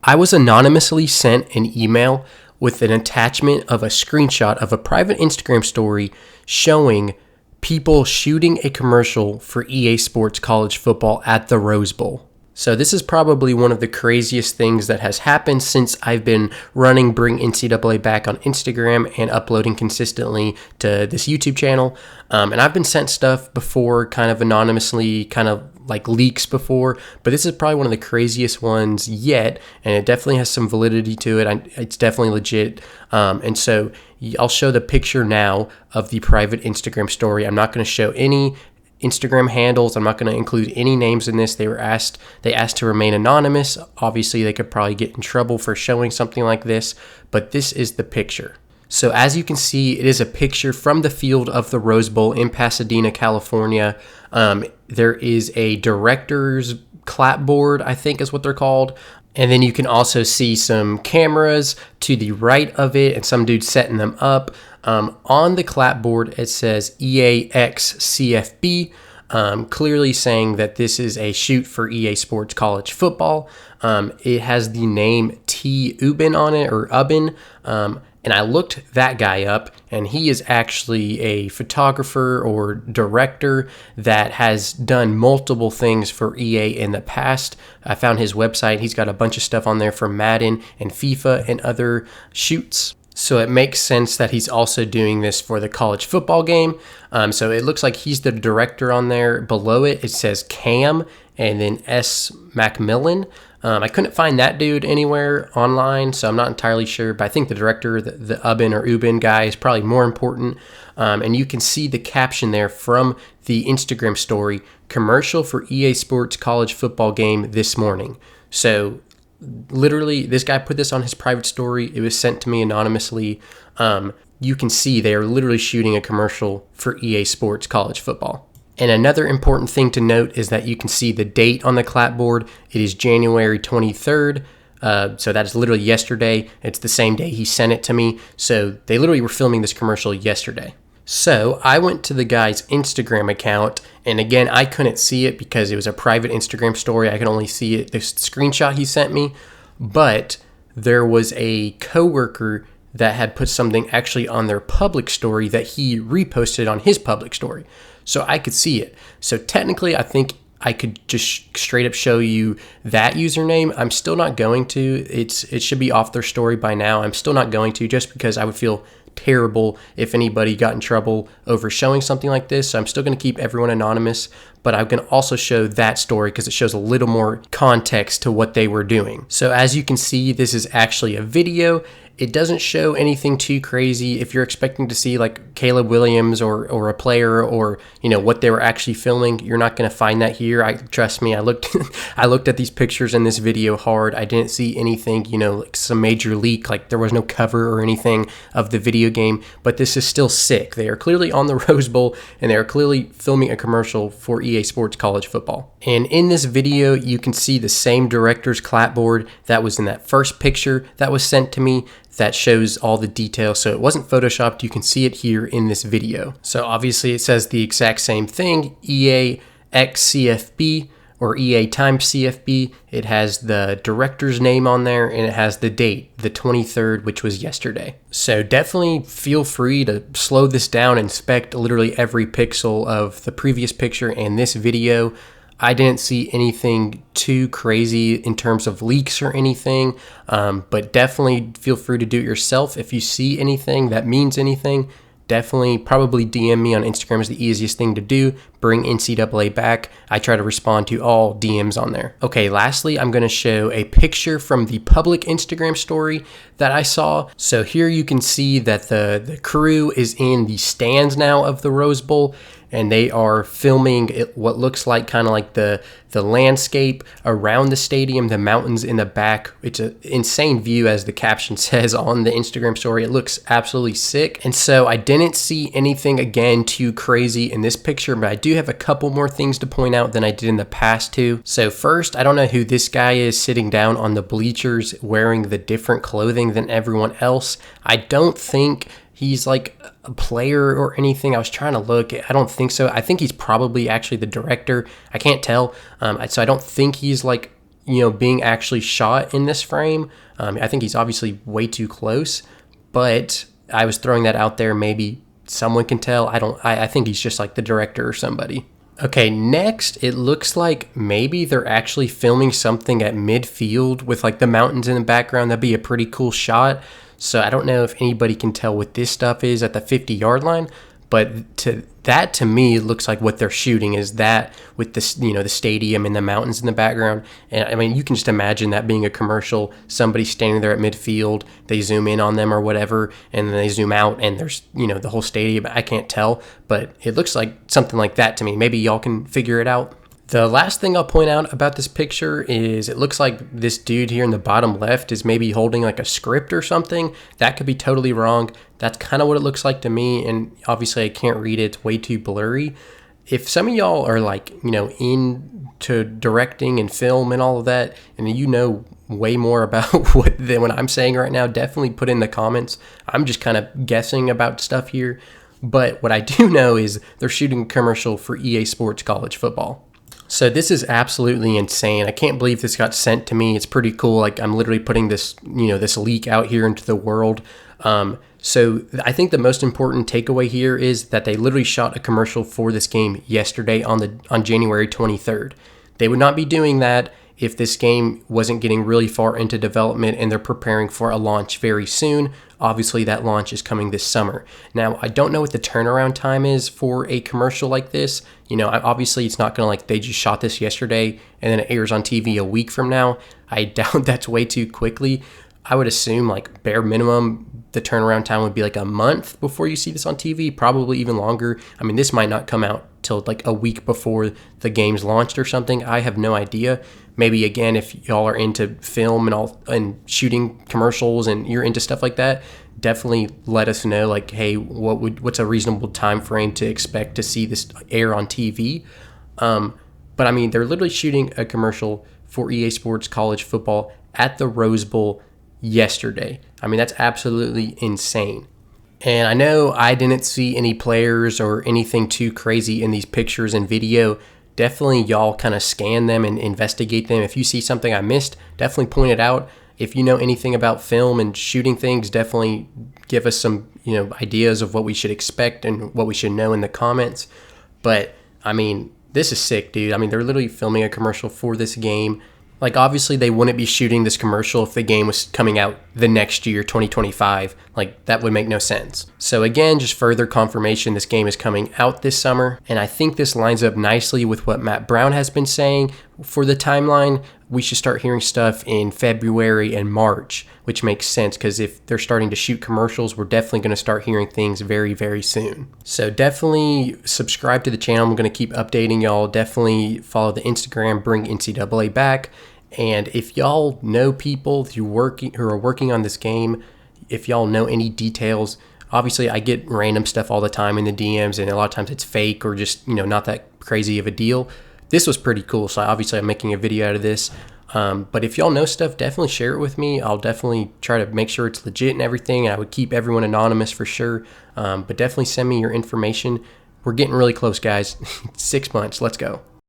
I was anonymously sent an email with an attachment of a screenshot of a private Instagram story showing people shooting a commercial for EA Sports College Football at the Rose Bowl. So this is probably one of the craziest things that has happened since I've been running Bring NCAA Back on Instagram and uploading consistently to this YouTube channel. And I've been sent stuff before, kind of anonymously, kind of like leaks before, but this is probably one of the craziest ones yet, and it definitely has some validity to it. It's definitely legit. And so I'll show the picture now of the private Instagram story. I'm not going to show any Instagram handles. I'm not going to include any names in this. They asked to remain anonymous. Obviously, they could probably get in trouble for showing something like this, but this is the picture. So as you can see, it is a picture from the field of the Rose Bowl in Pasadena, California. There is a director's clapboard, I think is what they're called. And then you can also see some cameras to the right of it and some dude setting them up. On the clapboard, it says EAXCFB, clearly saying that this is a shoot for EA Sports College Football. It has the name T. Ubben on it, or Ubben. And I looked that guy up, and he is actually a photographer or director that has done multiple things for EA in the past. I found his website. He's got a bunch of stuff on there for Madden and FIFA and other shoots. So it makes sense that he's also doing this for the college football game. So it looks like he's the director on there. Below it, it says Cam and then S. Macmillan. I couldn't find that dude anywhere online, so I'm not entirely sure. But I think the director, the Ubben or Ubben guy, is probably more important. And you can see the caption there from the Instagram story, commercial for EA Sports College Football game this morning. So literally, this guy put this on his private story. It was sent to me anonymously. You can see they are literally shooting a commercial for EA Sports College Football. And another important thing to note is that you can see the date on the clapboard. It is January 23rd. So that is literally yesterday. It's the same day he sent it to me. So they literally were filming this commercial yesterday. So I went to the guy's Instagram account, and again, I couldn't see it because it was a private Instagram story. I could only see it, the screenshot he sent me. But there was a coworker that had put something actually on their public story that he reposted on his public story. So I could see it. So technically, I think I could just straight up show you that username. I'm still not going to. It should be off their story by now. I'm still not going to, just because I would feel terrible if anybody got in trouble over showing something like this. So I'm still going to keep everyone anonymous, but I'm going to also show that story because it shows a little more context to what they were doing. So as you can see, this is actually a video. It doesn't show anything too crazy. If you're expecting to see like Caleb Williams or a player or, you know, what they were actually filming, you're not going to find that here. Trust me, I looked I looked at these pictures in this video hard. I didn't see anything, you know, like some major leak, like there was no cover or anything of the video game, but this is still sick. They are clearly on the Rose Bowl, and they are clearly filming a commercial for EA Sports College Football. And in this video, you can see the same director's clapboard that was in that first picture that was sent to me that shows all the details. So it wasn't photoshopped. You can see it here in this video. So obviously it says the exact same thing, EA X CFB or EA times CFB. It has the director's name on there, and it has the date, the 23rd, which was yesterday. So definitely feel free to slow this down, inspect literally every pixel of the previous picture and this video. I didn't see anything too crazy in terms of leaks or anything, but definitely feel free to do it yourself. If you see anything that means anything, definitely probably DM me on Instagram is the easiest thing to do. Bring NCAA back. I try to respond to all DMs on there. Okay, lastly, I'm going to show a picture from the public Instagram story that I saw. So here you can see that the crew is in the stands now of the Rose Bowl, and they are filming what looks like kind of like the landscape around the stadium, the mountains in the back. It's an insane view, as the caption says on the Instagram story. It looks absolutely sick. And so I didn't see anything, again, too crazy in this picture, but I do have a couple more things to point out than I did in the past too. So first, I don't know who this guy is sitting down on the bleachers wearing the different clothing than everyone else. I don't think he's like a player or anything. I was trying to look. I don't think so. I think he's probably actually the director. I can't tell. So I don't think he's like, being actually shot in this frame. I think he's obviously way too close, but I was throwing that out there. Maybe someone can tell. I think he's just like the director or somebody. Okay, next, it looks like maybe they're actually filming something at midfield with like the mountains in the background. That'd be a pretty cool shot. So I don't know if anybody can tell what this stuff is at the 50-yard line, but to me, it looks like what they're shooting is that with the stadium and the mountains in the background. And I mean, you can just imagine that being a commercial, somebody standing there at midfield, they zoom in on them or whatever, and then they zoom out and there's, the whole stadium. I can't tell, but it looks like something like that to me. Maybe y'all can figure it out. The last thing I'll point out about this picture is it looks like this dude here in the bottom left is maybe holding like a script or something. That could be totally wrong. That's kind of what it looks like to me, and obviously I can't read it. It's way too blurry. If some of y'all are like, into directing and film and all of that, and you know way more about than what I'm saying right now, definitely put in the comments. I'm just kind of guessing about stuff here. But what I do know is they're shooting a commercial for EA Sports College Football. So this is absolutely insane. I can't believe this got sent to me. It's pretty cool. Like I'm literally putting this, this leak out here into the world. So I think the most important takeaway here is that they literally shot a commercial for this game yesterday on January 23rd. They would not be doing that if this game wasn't getting really far into development and they're preparing for a launch very soon. Obviously, that launch is coming this summer. Now, I don't know what the turnaround time is for a commercial like this. Obviously, it's not going to like they just shot this yesterday and then it airs on TV a week from now. I doubt that's way too quickly. I would assume like bare minimum, the turnaround time would be like a month before you see this on TV, probably even longer. I mean, this might not come out till like a week before the game's launched or something. I have no idea. Maybe again, if y'all are into film and shooting commercials and you're into stuff like that, definitely let us know. Like, hey, what's a reasonable time frame to expect to see this air on TV? But I mean, they're literally shooting a commercial for EA Sports College Football at the Rose Bowl yesterday. I mean, that's absolutely insane. And I know I didn't see any players or anything too crazy in these pictures and video. Definitely y'all kind of scan them and investigate them. If you see something I missed, definitely point it out. If you know anything about film and shooting things, definitely give us some, ideas of what we should expect and what we should know in the comments. But I mean, this is sick, dude. I mean, they're literally filming a commercial for this game. Like, obviously, they wouldn't be shooting this commercial if the game was coming out the next year, 2025. Like, that would make no sense. So again, just further confirmation this game is coming out this summer. And I think this lines up nicely with what Matt Brown has been saying for the timeline. We should start hearing stuff in February and March, which makes sense because if they're starting to shoot commercials, we're definitely going to start hearing things very, very soon. So definitely subscribe to the channel. I'm going to keep updating y'all. Definitely follow the Instagram, Bring NCAA Back. And if y'all know people who are working on this game, if y'all know any details, obviously I get random stuff all the time in the DMs, and a lot of times it's fake or just, not that crazy of a deal. This was pretty cool, so obviously I'm making a video out of this. But if y'all know stuff, definitely share it with me. I'll definitely try to make sure it's legit and everything, and I would keep everyone anonymous for sure. But definitely send me your information. We're getting really close, guys. 6 months. Let's go.